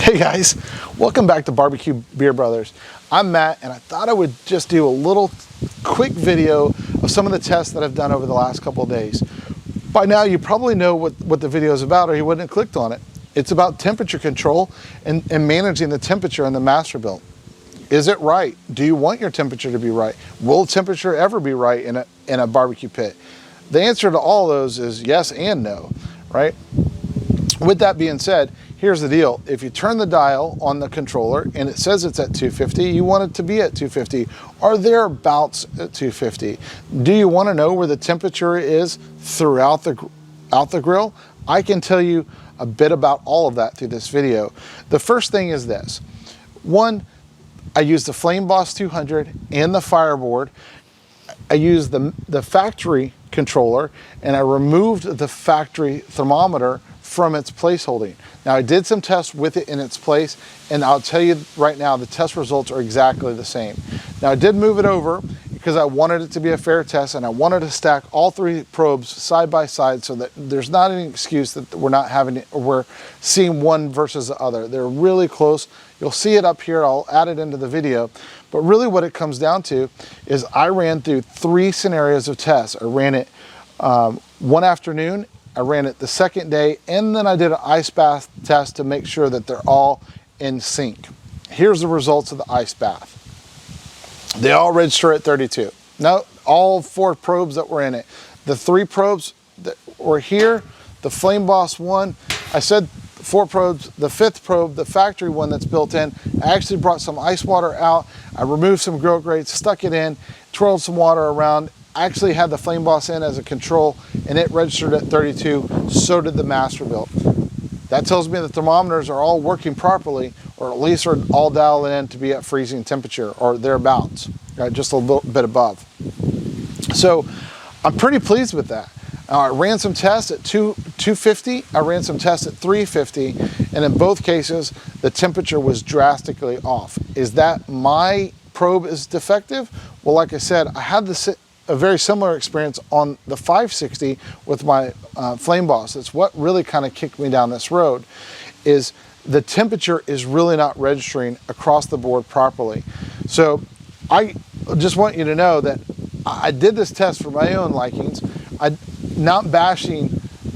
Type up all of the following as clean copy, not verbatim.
Hey guys, welcome back to Barbecue Beer Brothers. I'm Matt, and I thought I would just do a little quick video of some of the tests that I've done over the last couple of days. By now you probably know what the video is about, or you wouldn't have clicked on it. It's about temperature control and managing the temperature in the Masterbuilt. Is it right? Do you want your temperature to be right? Will temperature ever be right in a barbecue pit? The answer to all those is yes and no, right? With that being said, here's the deal. If you turn the dial on the controller and it says it's at 250, you want it to be at 250 or thereabouts at 250. Do you want to know where the temperature is throughout the grill? I can tell you a bit about all of that through this video. The first thing is this. One, I use the Flame Boss 200 and the Fireboard. I used the factory controller, and I removed the factory thermometer from its place holding. Now, I did some tests with it in its place, and I'll tell you right now, the test results are exactly the same. Now, I did move it over because I wanted it to be a fair test, and I wanted to stack all three probes side by side so that there's not any excuse that we're seeing one versus the other. They're really close. You'll see it up here. I'll add it into the video. But really what it comes down to is I ran through 3 scenarios of tests. I ran it one afternoon, I ran it the second day, and then I did an ice bath test to make sure that they're all in sync. Here's the results of the ice bath. They all register at 32. No, all 4 probes that were in it. The 3 probes that were here, the Flame Boss one, I said 4 probes, the 5th probe, the factory one that's built in, I actually brought some ice water out, I removed some grill grates, stuck it in, twirled some water around. I actually had the Flame Boss in as a control, and it registered at 32, so did the Masterbuilt. That tells me the thermometers are all working properly, or at least are all dialed in to be at freezing temperature, or thereabouts, right, just a little bit above. So I'm pretty pleased with that. I ran some tests at 250, I ran some tests at 350, and in both cases, the temperature was drastically off. Is that my probe is defective? Well, like I said, I had a very similar experience on the 560 with my Flame Boss. It's what really kind of kicked me down this road, is the temperature is really not registering across the board properly. So I just want you to know that I did this test for my own likings. I'm not bashing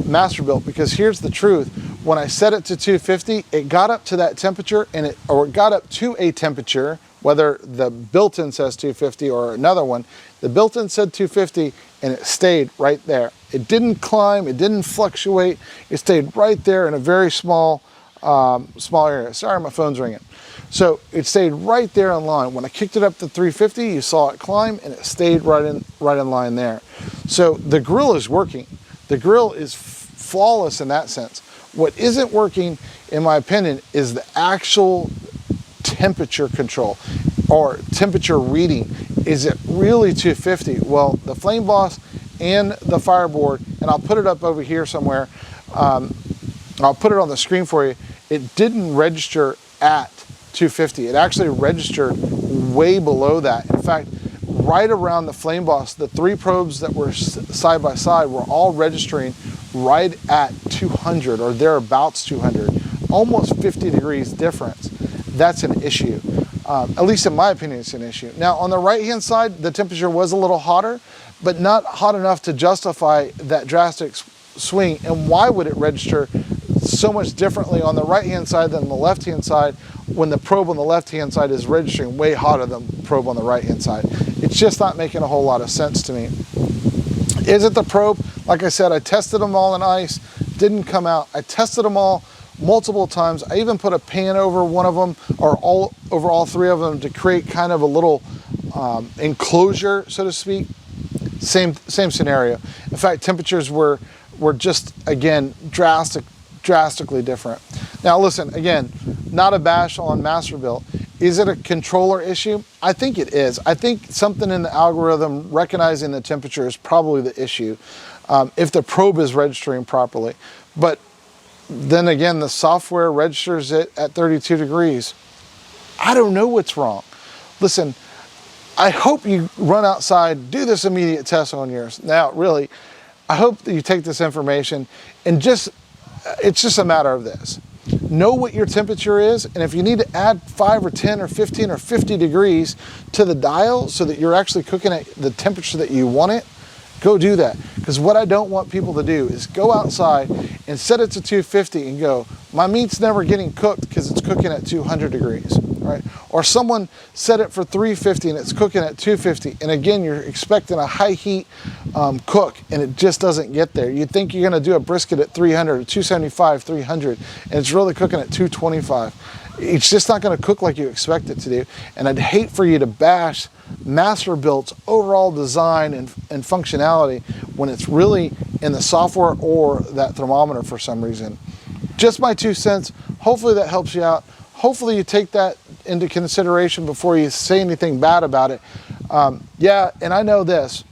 Masterbuilt, because here's the truth. When I set it to 250, it got up to that temperature, and it got up to a temperature, whether the built-in says 250 or another one. The built-in said 250, and it stayed right there. It didn't climb, it didn't fluctuate. It stayed right there in a very small area. Sorry, my phone's ringing. So it stayed right there in line. When I kicked it up to 350, you saw it climb, and it stayed right in line there. So the grill is working. The grill is flawless in that sense. What isn't working, in my opinion, is the actual temperature control or temperature reading. Is it really 250? Well, the Flame Boss and the Fireboard, and I'll put it up over here somewhere, I'll put it on the screen for you, it didn't register at 250. It actually registered way below that. In fact, right around the Flame Boss, the 3 probes that were side by side were all registering right at 200 or thereabouts 200, almost 50 degrees difference. That's an issue. At least in my opinion, it's an issue. Now, on the right-hand side, the temperature was a little hotter, but not hot enough to justify that drastic swing. And why would it register so much differently on the right-hand side than the left-hand side when the probe on the left-hand side is registering way hotter than the probe on the right-hand side? It's just not making a whole lot of sense to me. Is it the probe? Like I said, I tested them all in ice, didn't come out. I tested them all multiple times. I even put a pan over one of them, or over all 3 of them, to create kind of a little enclosure, so to speak. Same scenario. In fact, temperatures were just, again, drastically different. Now listen, again, not a bash on Masterbuilt. Is it a controller issue? I think it is. I think something in the algorithm recognizing the temperature is probably the issue, if the probe is registering properly. But then again, the software registers it at 32 degrees. I don't know what's wrong. Listen, I hope you run outside, do this immediate test on yours. Now, really, I hope that you take this information and it's just a matter of this. know what your temperature is, and if you need to add 5 or 10 or 15 or 50 degrees to the dial so that you're actually cooking at the temperature that you want it, go do that. Because what I don't want people to do is go outside and set it to 250 and go, my meat's never getting cooked because it's cooking at 200 degrees, right? Or someone set it for 350 and it's cooking at 250. And again, you're expecting a high heat cook and it just doesn't get there. You think you're gonna do a brisket at 300 or 275, 300, and it's really cooking at 225. It's just not gonna cook like you expect it to do. And I'd hate for you to bash Masterbuilt's overall design and functionality when it's really in the software or that thermometer for some reason. Just my 2 cents. Hopefully that helps you out. Hopefully you take that into consideration before you say anything bad about it. Yeah, and I know this,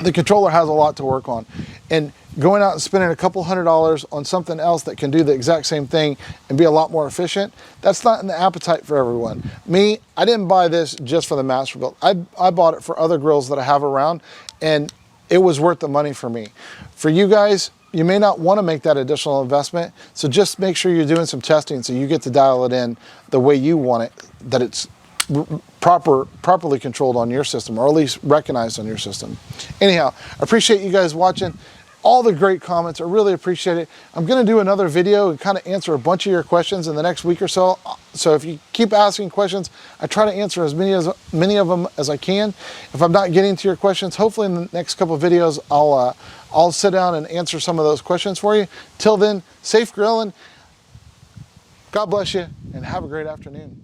the controller has a lot to work on. And going out and spending a couple $100 on something else that can do the exact same thing and be a lot more efficient, that's not in the appetite for everyone. Me, I didn't buy this just for the Masterbuilt. I bought it for other grills that I have around, and it was worth the money for me. For you guys, you may not want to make that additional investment, so just make sure you're doing some testing so you get to dial it in the way you want it, that it's properly controlled on your system, or at least recognized on your system. Anyhow, I appreciate you guys watching. All the great comments, I really appreciate it. I'm gonna do another video and kind of answer a bunch of your questions in the next week or so. So if you keep asking questions, I try to answer as many of them as I can. If I'm not getting to your questions, hopefully in the next couple of videos, I'll sit down and answer some of those questions for you. Till then, safe grilling. God bless you and have a great afternoon.